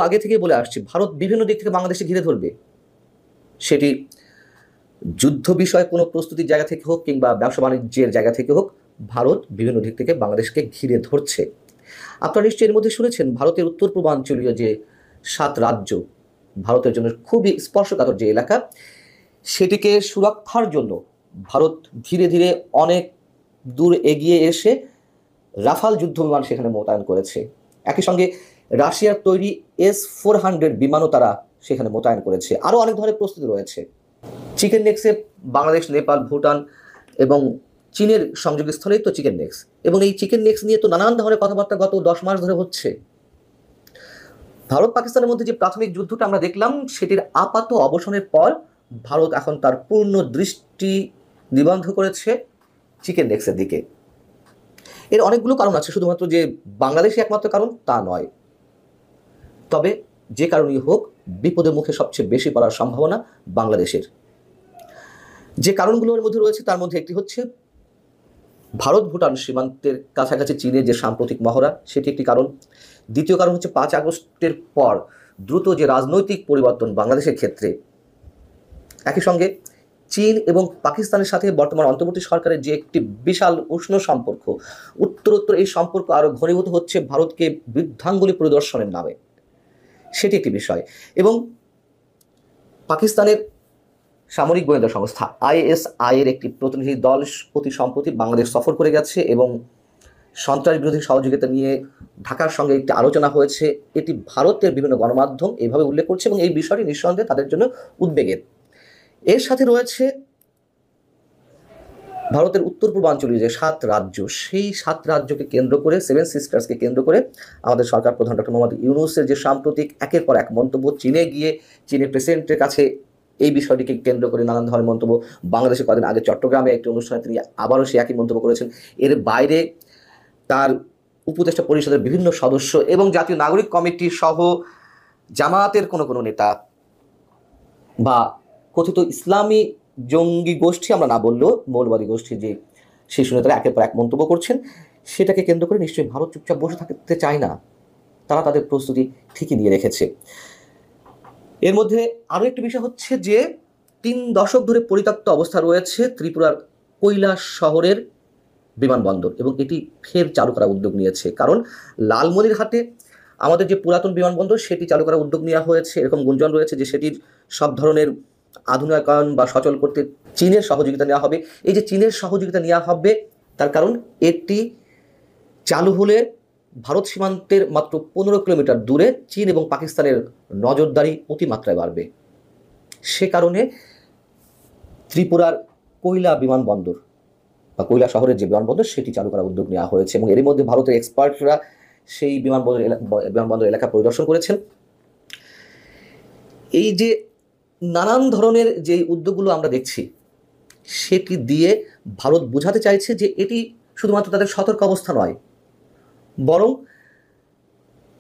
আগে থেকে বলে আসছে ভারত বিভিন্ন দিক থেকে বাংলাদেশে ঘিরে ধরবে, সেটি যুদ্ধ বিষয়ে কোনো প্রস্তুতির জায়গা থেকে হোক কিংবা ব্যবসা বাণিজ্যের জায়গা থেকে হোক, ভারত বিভিন্ন দিক থেকে বাংলাদেশকে ঘিরে ধরছে। আপনারা নিশ্চয়ই এর মধ্যে শুনেছেন ভারতের উত্তর পূর্বাঞ্চলীয় যে 7 রাজ্য, ভারতের জন্য খুবই স্পর্শকাতর যে এলাকা, সেটিকে সুরক্ষার জন্য ভারত ধীরে ধীরে অনেক দূর এগিয়ে এসে রাফাল যুদ্ধ বিমান সেখানে মোতায়েন করেছে। একই সঙ্গে রাশিয়ার তৈরি S-400 বিমানও তারা সেখানে মোতায়েন করেছে। আরও অনেক ধরনের প্রস্তুতি রয়েছে। চিকেন নেক্সে বাংলাদেশ, নেপাল, ভুটান এবং চীনের সংযোগস্থলেই তো চিকেন নেক্স, এবং এই চিকেন নেক্স নিয়ে তো নানান ধরনের কথাবার্তা গত 10 মাস ধরে হচ্ছে। ভারত পাকিস্তানের মধ্যে যে প্রাথমিক যুদ্ধটা আমরা দেখলাম, সেটির আপাত অবসানের পর ভারত এখন তার পূর্ণ দৃষ্টি নিবদ্ধ করেছে চিকেন নেক্সের দিকে। এর অনেকগুলো কারণ আছে, শুধুমাত্র যে বাংলাদেশই একমাত্র কারণ তা নয়। তবে যে কারণেই হোক, বিপদের মুখে সবচেয়ে বেশি পড়ার সম্ভাবনা বাংলাদেশের। যে কারণগুলোর মধ্যে রয়েছে তার মধ্যে একটি হচ্ছে ভারত ভুটান সীমান্তের কাছাকাছি চীনের যে সাম্প্রতিক মহড়া, সেটি একটি কারণ। দ্বিতীয় কারণ হচ্ছে 5 আগস্টের পর দ্রুত যে রাজনৈতিক পরিবর্তন বাংলাদেশের ক্ষেত্রে। একই সঙ্গে চীন এবং পাকিস্তানের সাথে বর্তমান অন্তর্বর্তী সরকারের যে একটি বিশাল উষ্ণ সম্পর্ক, উত্তরোত্তর এই সম্পর্ক আরও ঘনীভূত হচ্ছে ভারতকে বৃদ্ধাঙ্গুলি পরিদর্শনের নামে, সেটি একটি বিষয়। এবং পাকিস্তানের সামরিক গোয়েন্দা সংস্থা ISI এর একটি প্রতিনিধি দল অতি সম্প্রতি বাংলাদেশ সফর করে গেছে এবং সন্ত্রাস বিরোধী সহযোগিতা নিয়ে ঢাকার সঙ্গে একটি আলোচনা হয়েছে। এটি ভারতের বিভিন্ন গণমাধ্যম এইভাবে উল্লেখ করছে এবং এই বিষয়টি নিঃসন্দেহে তাদের জন্য উদ্বেগের। এর সাথে রয়েছে ভারতের উত্তর পূর্বাঞ্চলীয় যে 7 রাজ্য, সেই 7 রাজ্যকে কেন্দ্র করে, 7 সিস্টার্সকে কেন্দ্র করে আমাদের সরকার প্রধান ডক্টর মোহাম্মদ ইউনূসের যে সাম্প্রতিক একের পর এক মন্তব্য, চীনে গিয়ে চীনের প্রেসিডেন্টের কাছে এই বিষয়টিকে কেন্দ্র করে নানান ধরনের মন্তব্য। বাংলাদেশে কদিন আগে চট্টগ্রামে একটি অনুষ্ঠানে তিনি আবারও সে একই মন্তব্য করেছেন। এর বাইরে তার উপদেষ্টা পরিষদের বিভিন্ন সদস্য এবং জাতীয় নাগরিক কমিটি সহ জামায়াতের কোনো নেতা বা কথিত ইসলামী জঙ্গি গোষ্ঠী, আমরা না বললেও মৌলবাদী গোষ্ঠীর যে শীর্ষ নেতারা একের পর এক মন্তব্য করছেন, সেটাকে কেন্দ্র করে নিশ্চয়ই ভারত চুপচাপ বসে থাকতে চায় না। তারা তাদের প্রস্তুতি ঠিকই নিয়ে রেখেছে। এর মধ্যে আরও একটি বিষয় হচ্ছে যে 3 দশক ধরে পরিত্যক্ত অবস্থা রয়েছে ত্রিপুরার কৈলাস শহরের বিমানবন্দর, এবং এটি ফের চালু করার উদ্যোগ নিয়েছে। কারণ লালমনিরহাটে আমাদের যে পুরাতন বিমানবন্দর, সেটি চালু করার উদ্যোগ নেওয়া হয়েছে। এরকম গুঞ্জন রয়েছে যে সেটির সব ধরনের আধুনিকায়ন বা সচল করতে চীনের সহযোগিতা নেওয়া হবে। এই যে চীনের সহযোগিতা নেওয়া হবে, তার কারণ এটি চালু হলে ভারত সীমান্তের মাত্র 15 কিলোমিটার দূরে চীন এবং পাকিস্তানের নজরদারি অতিমাত্রায় বাড়বে। সে কারণে ত্রিপুরার কৈলা বিমানবন্দর বা কৈলা শহরের যে বিমানবন্দর, সেটি চালু করার উদ্যোগ নেওয়া হয়েছে এবং এর মধ্যে ভারতের এক্সপার্টরা সেই বিমানবন্দর এলাকা পরিদর্শন করেছেন। এই যে নানান ধরনের যে উদ্যোগগুলো আমরা দেখছি, সেটি দিয়ে ভারত বোঝাতে চাইছে যে এটি শুধুমাত্র তাদের সতর্ক অবস্থা নয়, বরং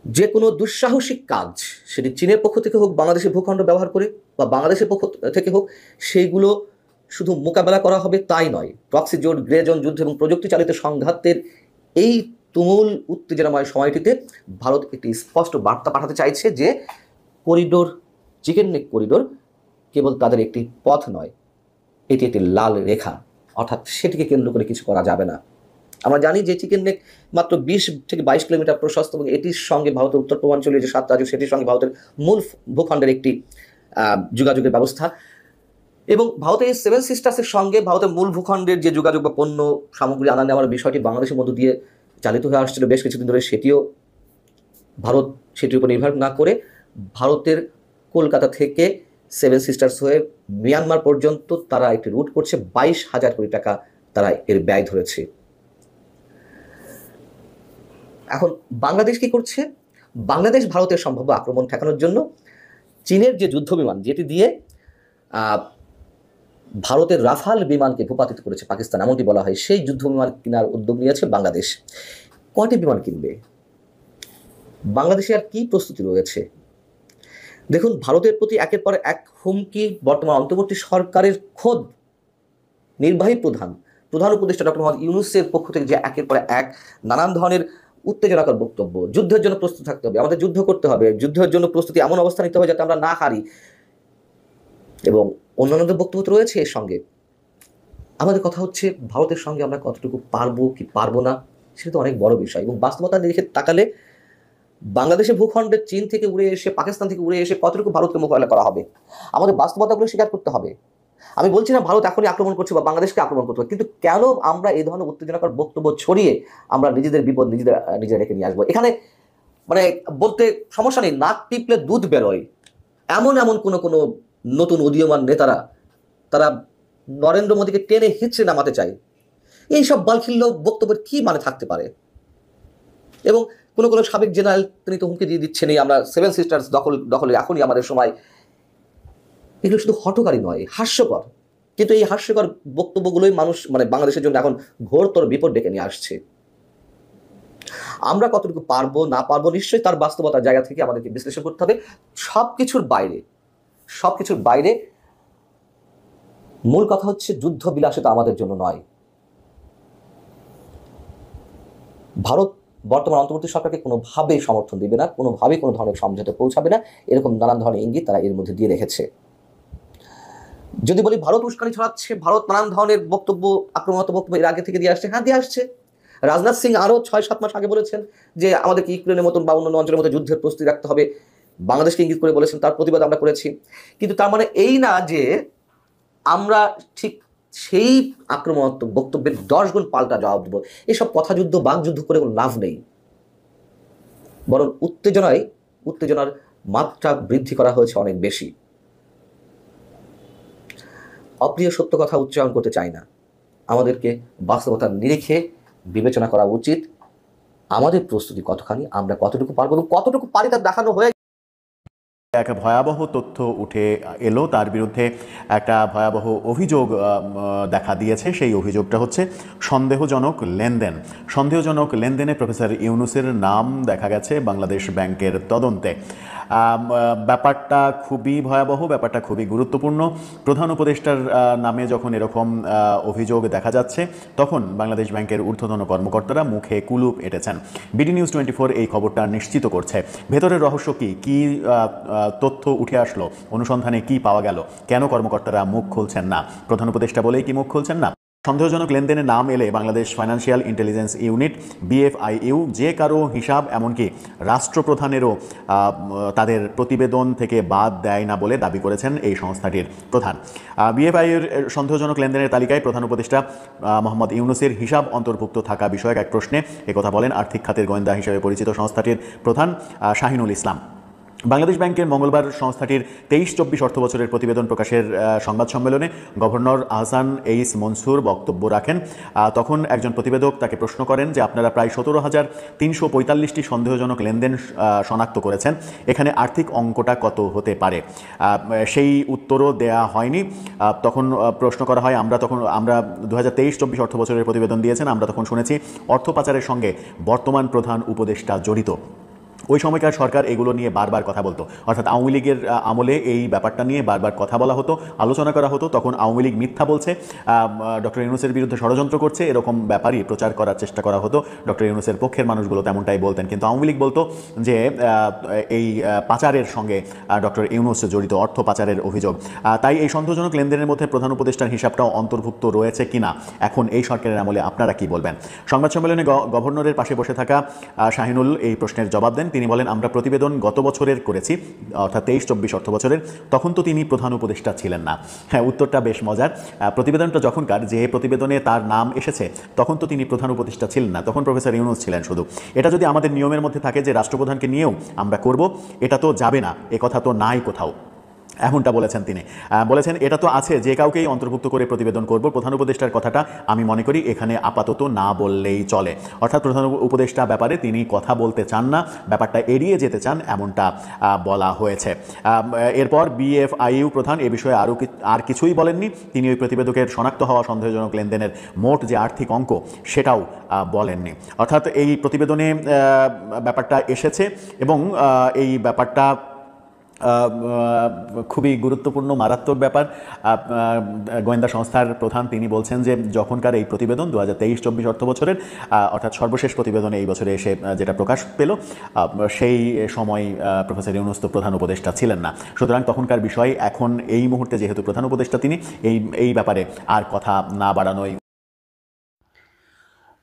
যে কোনো দুঃসাহসিক কাজ, সেটি চীনের পক্ষ থেকে হোক, বাংলাদেশের ভূখণ্ড ব্যবহার করে বা বাংলাদেশের পক্ষ থেকে হোক, সেইগুলো শুধু মোকাবেলা করা হবে তাই নয়। প্রক্সি জোট, গ্রে জোন যুদ্ধ এবং প্রযুক্তি চালিত সংঘাতের এই তুমুল উত্তেজনাময় সময়টিতে ভারত একটি স্পষ্ট বার্তা পাঠাতে চাইছে যে করিডোর, চিকেন নেক করিডোর কেবল তাদের একটি পথ নয়, এটি একটি লাল রেখা, অর্থাৎ সেটিকে কেন্দ্র করে কিছু করা যাবে না। আমরা জানি যে চিকেন নেক মাত্র 20 থেকে 22 কিলোমিটার প্রশস্ত এবং এটির সঙ্গে ভারতের উত্তর পূর্বাঞ্চলীয় যে 7 রাজ্য, সেটির সঙ্গে ভারতের মূল ভূখণ্ডের একটি যোগাযোগের ব্যবস্থা। এবং ভারতের এই 7 সিস্টার্সের সঙ্গে ভারতের মূল ভূখণ্ডের যে যোগাযোগ বা পণ্য সামগ্রী আনা নেওয়ার বিষয়টি বাংলাদেশের মধ্য দিয়ে চালিত হয়ে আসছিল বেশ কিছুদিন ধরে, সেটিও ভারত সেটির উপর নির্ভর না করে ভারতের কলকাতা থেকে 7 সিস্টার্স হয়ে মিয়ানমার পর্যন্ত তারা একটি রুট করছে। 22,000 কোটি টাকা তারা এর ব্যয় ধরেছে। এখন বাংলাদেশ কি করছে? বাংলাদেশ ভারতের সম্ভাব্য আক্রমণ ঠেকানোর জন্য চীনের যে যুদ্ধ বিমান, যেটি দিয়ে ভারতের রাফাল বিমানকে ভূপাতিত করেছে পাকিস্তান, এমনটি বলা হয়, সেই যুদ্ধ বিমান কেনার উদ্যোগ নিয়েছে বাংলাদেশ। কয়টি বিমান কিনবে? বাংলাদেশে আর কি প্রস্তুতি রয়েছে? দেখুন, ভারতের প্রতি একের পর এক হুমকি বর্তমান অন্তর্বর্তী সরকারের খোদ নির্বাহী প্রধান উপদেষ্টা ডক্টর মোহাম্মদ ইউনূসের পক্ষ থেকে যে একের পর এক নানান ধরনের উত্তেজনাকর বক্তব্য, যুদ্ধের জন্য প্রস্তুত থাকতে হবে, আমাদের যুদ্ধ করতে হবে, যুদ্ধের জন্য প্রস্তুতি এমন অবস্থা নিতে হবে যাতে আমরা না হারি, এবং অন্যান্য বক্তব্য তো রয়েছে এর সঙ্গে। আমাদের কথা হচ্ছে ভারতের সঙ্গে আমরা কতটুকু পারবো কি পারবো না, সেটা তো অনেক বড় বিষয়। এবং বাস্তবতা দেখে তাকালে বাংলাদেশের ভূখণ্ডের চীন থেকে উড়ে এসে, পাকিস্তান থেকে উড়ে এসে কতটুকু ভারতকে মোকাবেলা করা হবে, আমাদের বাস্তবতাগুলো স্বীকার করতে হবে। আমি বলছি না ভারত এখনই আক্রমণ করছে বা বাংলাদেশকে আক্রমণ করতে হবে, কিন্তু কেন আমরা এই ধরনের উত্তেজনাকর বক্তব্য ছড়িয়ে আমরা নিজেদের বিপদ নিজেরা রেখে নিয়ে আসবো? এখানে মানে বলতে সমস্যা নেই, নাক টিপলে দুধ বেরোয়, এমন এমন কোনো নতুন উদীয়মান নেতারা তারা নরেন্দ্র মোদীকে টেনে হিঁচড়ে নামাতে চায়। এইসব বালখিল্য বক্তব্যের কি মানে থাকতে পারে? এবং কোনো সাবেক জেনারেল তিনি তো হুমকি দিয়ে দিচ্ছেন আমরা সেভেন সিস্টার্স দখলে এখনই আমাদের সময়। এগুলো শুধু হঠকারী নয়, হাস্যকর। কিন্তু এই হাস্যকর বক্তব্যগুলোই মানুষ মানে বাংলাদেশের জন্য এখন ঘোরতর বিপদ ডেকে নিয়ে আসছে। আমরা কতটুকু পারবো না পারবো নিশ্চয়ই তার বাস্তবতার জায়গা থেকে আমাদেরকে বিশ্লেষণ করতে হবে। সবকিছুর বাইরে মূল কথা হচ্ছে যুদ্ধ বিলাসিতা আমাদের জন্য নয়। ভারত বর্তমান অন্তর্বর্তী সরকারকে কোনোভাবেই সমর্থন দিবে না, কোনোভাবেই কোনো ধরনের সমঝোতা পৌঁছাবে না, এরকম নানান ধরনের ইঙ্গিত তারা এর মধ্যে দিয়ে রেখেছে। যদি বলি ভারত উস্কানি ছড়াচ্ছে, ভারত নানান ধরনের বক্তব্য, আক্রমণাত্মক বক্তব্য এর আগে থেকে দিয়ে আসছে, হ্যাঁ দিয়ে আসছে। রাজনাথ সিং আরও 6-7 মাস আগে বলেছেন যে আমাদেরকে ইউক্রেনের মতন বা অন্যান্য অঞ্চলের মতো যুদ্ধের প্রস্তুতি রাখতে হবে, বাংলাদেশকে ইঙ্গিত করে বলেছেন, তার প্রতিবাদ আমরা করেছি। কিন্তু তার মানে এই না যে আমরা ঠিক সেই আক্রমণাত্মক বক্তব্যের 10 গুণ পাল্টা জবাব দেবো। এসব কথাযুদ্ধ বাকযুদ্ধ করে কোনো লাভ নেই, বরং উত্তেজনার মাত্রা বৃদ্ধি করা হয়েছে অনেক বেশি। অপ্রিয় সত্য কথা উচ্চারণ করতে চাই না, আমাদেরকে বাস্তবতার নিরিখে বিবেচনা করা উচিত। আমাদের প্রস্তুতি কতখানি, আমরা কতটুকু পারবো এবং কতটুকু পারি তা দেখানো হয়ে এক ভয়াবহ তথ্য উঠে এলো, তার বিরুদ্ধে একটা ভয়াবহ অভিযোগ দেখা দিয়েছে। সেই অভিযোগটা হচ্ছে সন্দেহজনক লেনদেনে প্রফেসর ইউনূসের নাম দেখা গেছে বাংলাদেশ ব্যাংকের তদন্তে। ব্যাপারটা খুবই ভয়াবহ, ব্যাপারটা খুবই গুরুত্বপূর্ণ। প্রধান উপদেষ্টার নামে যখন এরকম অভিযোগ দেখা যাচ্ছে, তখন বাংলাদেশ ব্যাংকের ঊর্ধ্বতন কর্মকর্তারা মুখে কুলুপ এঁটেছেন। বিডি নিউজ 24 এই খবরটা নিশ্চিত করছে। ভেতরের রহস্য কি তথ্য উঠে আসলো, অনুসন্ধানে কি পাওয়া গেল, কেন কর্মকর্তারা মুখ খুলছেন না? প্রধান উপদেষ্টা বলেই কি মুখ খুলছেন না? সন্দেহজনক লেনদেনের নাম এলে Bangladesh financial intelligence unit BFIU যে কারো হিসাব, এমনকি রাষ্ট্রপ্রধানেরও তাদের প্রতিবেদন থেকে বাদ দেয় না বলে দাবি করেছেন এই সংস্থাটির প্রধান। BFIUর সন্দেহজনক লেনদেনের তালিকায় প্রধান উপদেষ্টা মোহাম্মদ ইউনূসের হিসাব অন্তর্ভুক্ত থাকা বিষয়ক এক প্রশ্নে একথা বলেন আর্থিক খাতের গোয়েন্দা হিসেবে পরিচিত সংস্থাটির প্রধান শাহিনুল ইসলাম। বাংলাদেশ ব্যাংকের মঙ্গলবার সংস্থাটির 23-24 অর্থবছরের প্রতিবেদন প্রকাশের সংবাদ সম্মেলনে গভর্নর আহসান এইস মনসুর বক্তব্য রাখেন। তখন একজন প্রতিবেদক তাকে প্রশ্ন করেন যে আপনারা প্রায় 17,345টি সন্দেহজনক লেনদেন শনাক্ত করেছেন, এখানে আর্থিক অঙ্কটা কত হতে পারে? সেই উত্তরও দেয়া হয়নি। তখন প্রশ্ন করা হয়, আমরা 2023-24 অর্থবছরের প্রতিবেদন দিয়েছেন, আমরা তখন শুনেছি অর্থ পাচারের সঙ্গে বর্তমান প্রধান উপদেষ্টা জড়িত। ওই সময়কার সরকার এগুলো নিয়ে বারবার কথা বলতো, অর্থাৎ আওয়ামী লীগের আমলে এই ব্যাপারটা নিয়ে বারবার কথা বলা হতো, আলোচনা করা হতো। তখন আওয়ামী লীগ মিথ্যা বলছে, ডক্টর ইউনূসের বিরুদ্ধে ষড়যন্ত্র করছে, এরকম ব্যাপারই প্রচার করার চেষ্টা করা হতো। ডক্টর ইউনূসের পক্ষের মানুষগুলো তেমনটাই বলতেন, কিন্তু আওয়ামী লীগ বলতো যে এই পাচারের সঙ্গে ডক্টর ইউনূস জড়িত, অর্থ পাচারের অভিযোগ। তাই এই সন্দেহজনক লেনদেনের মধ্যে প্রধান উপদেষ্টার হিসাবটাও অন্তর্ভুক্ত রয়েছে কিনা এখন এই সরকারের আমলে, আপনারা কি বলবেন? সংবাদ সম্মেলনে গভর্নরের পাশে বসে থাকা শাহিনুল এই প্রশ্নের জবাব দেন। তিনি বলেন, আমরা প্রতিবেদন গত বছরের করেছি, অর্থাৎ 23-24 অর্থ বছরের, তখন তো তিনি প্রধান উপদেষ্টা ছিলেন না। হ্যাঁ, উত্তরটা বেশ মজার। প্রতিবেদনটা যখনকার, যে প্রতিবেদনে তার নাম এসেছে, তখন তো তিনি প্রধান উপদেষ্টা ছিলেন না, তখন প্রফেসর ইউনূস ছিলেন শুধু। এটা যদি আমাদের নিয়মের মধ্যে থাকে যে রাষ্ট্রপ্রধানকে নিয়েও আমরা করব, এটা তো যাবে না, এ কথা তো নাই কোথাও। এমনটা বলেছেন তিনি। বলেছেন এটা তো আছে, যে কাউকেই অন্তর্ভুক্ত করে প্রতিবেদন করব। প্রধান উপদেষ্টার কথাটা আমি মনে করি এখানে আপাতত না বললেই চলে। অর্থাৎ প্রধান উপদেষ্টা ব্যাপারে তিনি কথা বলতে চান না, ব্যাপারটা এড়িয়ে যেতে চান, এমনটা বলা হয়েছে। এরপর BFIU প্রধান এ বিষয়ে আর কিছুই বলেননি। তিনি ওই প্রতিবেদকের শনাক্ত হওয়া সন্দেহজনক লেনদেনের মোট যে আর্থিক অঙ্ক, সেটাও বলেননি। অর্থাৎ এই প্রতিবেদনে ব্যাপারটা এসেছে এবং এই ব্যাপারটা খুবই গুরুত্বপূর্ণ মারাত্মক ব্যাপার। গোয়েন্দা সংস্থার প্রধান তিনি বলছেন যে যখনকার এই প্রতিবেদন 2023-24 অর্থ বছরের অর্থাৎ সর্বশেষ প্রতিবেদনে এই বছরে এসে যেটা প্রকাশ পেল, সেই সময় প্রফেসর ইউনূস তো প্রধান উপদেষ্টা ছিলেন না। সুতরাং তখনকার বিষয় এখন এই মুহূর্তে যেহেতু প্রধান উপদেষ্টা তিনি, এই ব্যাপারে আর কথা না বাড়ানোই।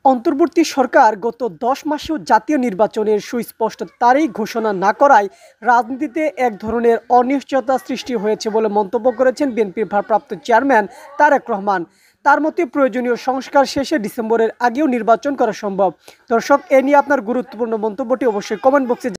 অন্তর্বর্তী সরকার গত 10 মাসেও জাতীয় নির্বাচনের সুস্পষ্ট তারিখ ঘোষণা না করায় রাজনীতিতে এক ধরনের অনিশ্চয়তা সৃষ্টি হয়েছে বলে মন্তব্য করেছেন বিএনপির ভারপ্রাপ্ত চেয়ারম্যান তারেক রহমান। তার মতে প্রয়োজনীয় সংস্কার শেষে ডিসেম্বরের আগেও নির্বাচন করা সম্ভব। দর্শক, এ নিয়ে আপনার গুরুত্বপূর্ণ মন্তব্যটি অবশ্যই কমেন্ট বক্সে